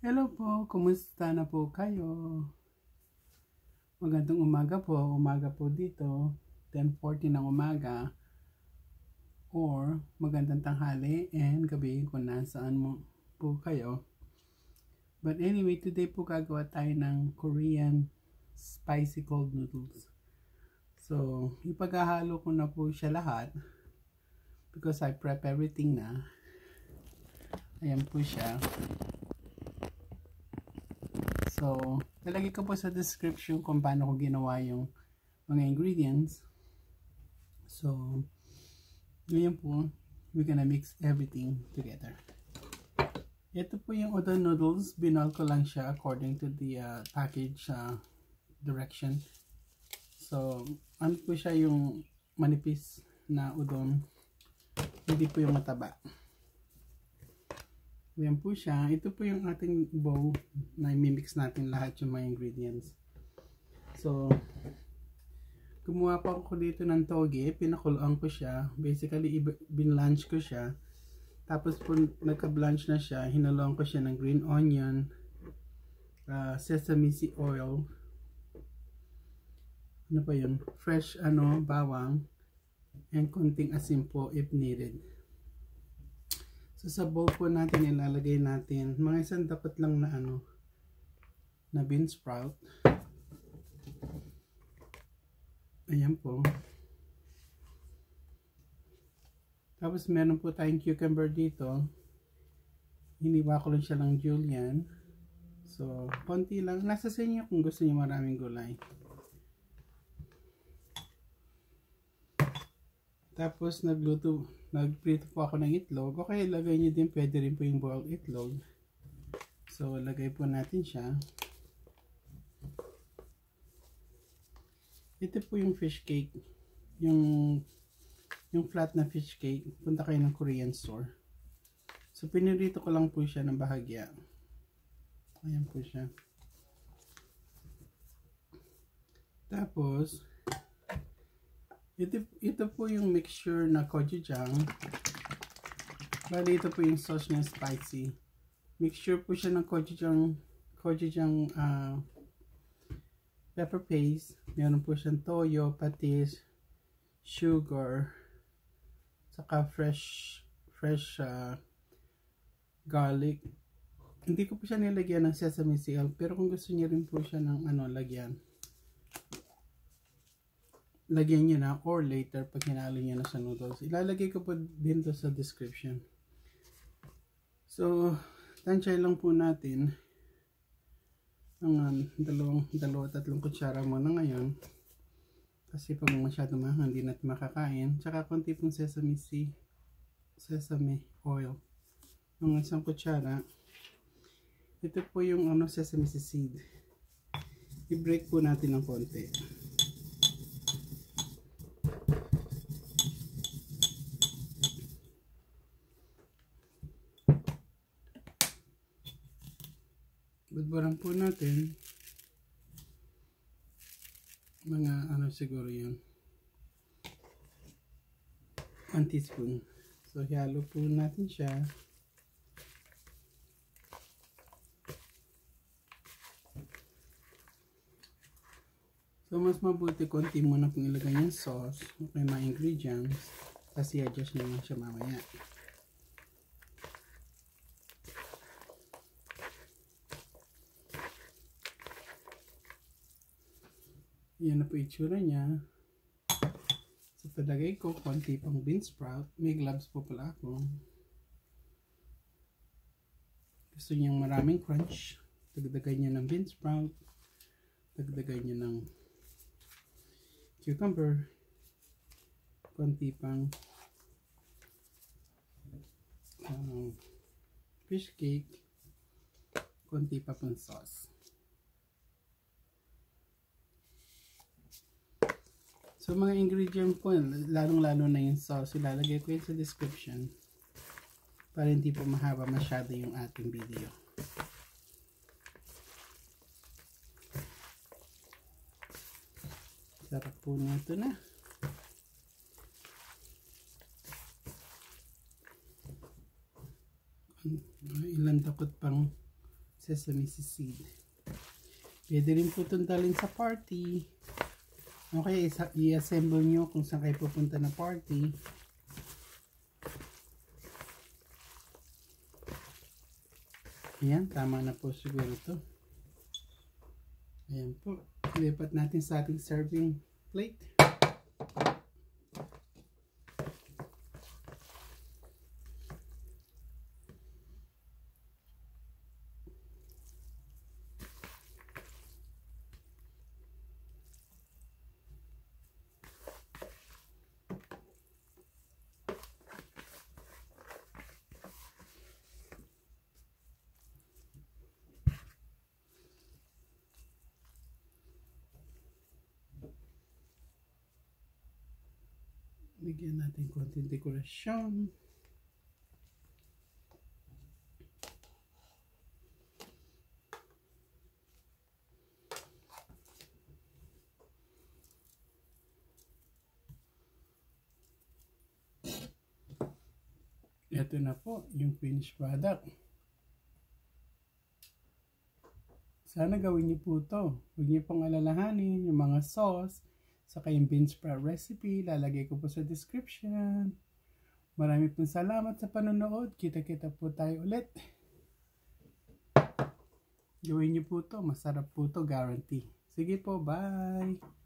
Hello po, kumusta na po kayo? Magandang umaga po dito, 10:40 ng umaga or magandang tanghali and gabi kung nasaan mo po kayo. But anyway, today po gagawa tayo ng Korean spicy cold noodles. So, ipaghahalo ko na po siya lahat because I prep everything na. Ayan po siya. So, lalagay ko po sa description kung paano ko ginawa yung mga ingredients. So, ngayon po, we're gonna mix everything together. Ito po yung udon noodles. Binal ko lang siya according to the package direction. So, ano po siya yung manipis na udon. Hindi po yung mataba. Yan po siya. Ito po yung ating bowl na i-mix natin lahat yung mga ingredients. So, gumawa pa ako dito ng toge. Pinakuluan ko siya. Basically, binlanch ko siya. Tapos po, nagka-blanch na siya. Hinaluan ko siya ng green onion, sesame seed oil, ano pa yun? Fresh bawang, and konting asin po if needed. So sa bowl po natin ilalagay natin mga isang dapat lang na na bean sprout. Ayan po. Tapos meron po tayong cucumber dito. Hiniwa ko lang siya ng julienne. So konti lang. Nasa sa inyo kung gusto niyo maraming gulay. Tapos nagprito po ako ng itlog. Okay, lagay nyo din, pwede rin po yung boiled itlog. So, lagay po natin siya. Ito po yung fish cake. Yung flat na fish cake. Punta kayo ng Korean store. So, pinirito ko lang po siya ng bahagya. Ayan po siya. Tapos, ito po yung mixture na gochujang. Bali, ito po yung sauce na spicy. Mixture po siya ng gochujang pepper paste. Meron po siyang toyo, patis, sugar, saka fresh garlic. Hindi ko po siya nilagyan ng sesame seed, pero kung gusto niyo rin po siya ng lagyan nyo na or later pag hinalo nyo na sa noodles. Ilalagay ko po din to sa description. So, tansya lang po natin ng tatlong kutsara muna ngayon. Kasi pag masyado mahang hindi natin makakain. Tsaka konti pong sesame oil. Ng isang kutsara. Ito po yung sesame seed. I-break po natin ng konti. Budburan po natin mga siguro yun 1 teaspoon. So halo po natin siya. So mas mabuti konti muna kung ilagay yung sauce o mga ingredients kasi i-adjust nyo lang siya mamaya. Yan na po itsura niya. So, palagay ko, konti pang bean sprout. May gloves po pala ako. Gusto niyang maraming crunch. Dagdagan niya ng bean sprout. Dagdagan niya ng cucumber. Konti pang fish cake. Konti pa pang sauce. So mga ingredient po, lalong-lalo na yung sauce, ilalagay ko yun sa description para hindi po mahaba masyado yung ating video. Sarap po nito na. Ilan takot pang sesame seed. Pwede rin po itong dalhin sa party. Okay, i-assemble nyo kung saan kayo pupunta na party. Ayan, tama na po siguro ito. Ayan po. Ilipat natin sa ating serving plate. Bigyan natin konting dekorasyon. Ito na po yung finished product. Sana gawin niyo po ito. Huwag niyo pong alalahanin yung mga sauce. Saka yung bean sprout recipe, lalagay ko po sa description. Marami pong salamat sa panonood. Kita-kita po tayo ulit. Gawin niyo po to, masarap po to, guarantee. Sige po, bye!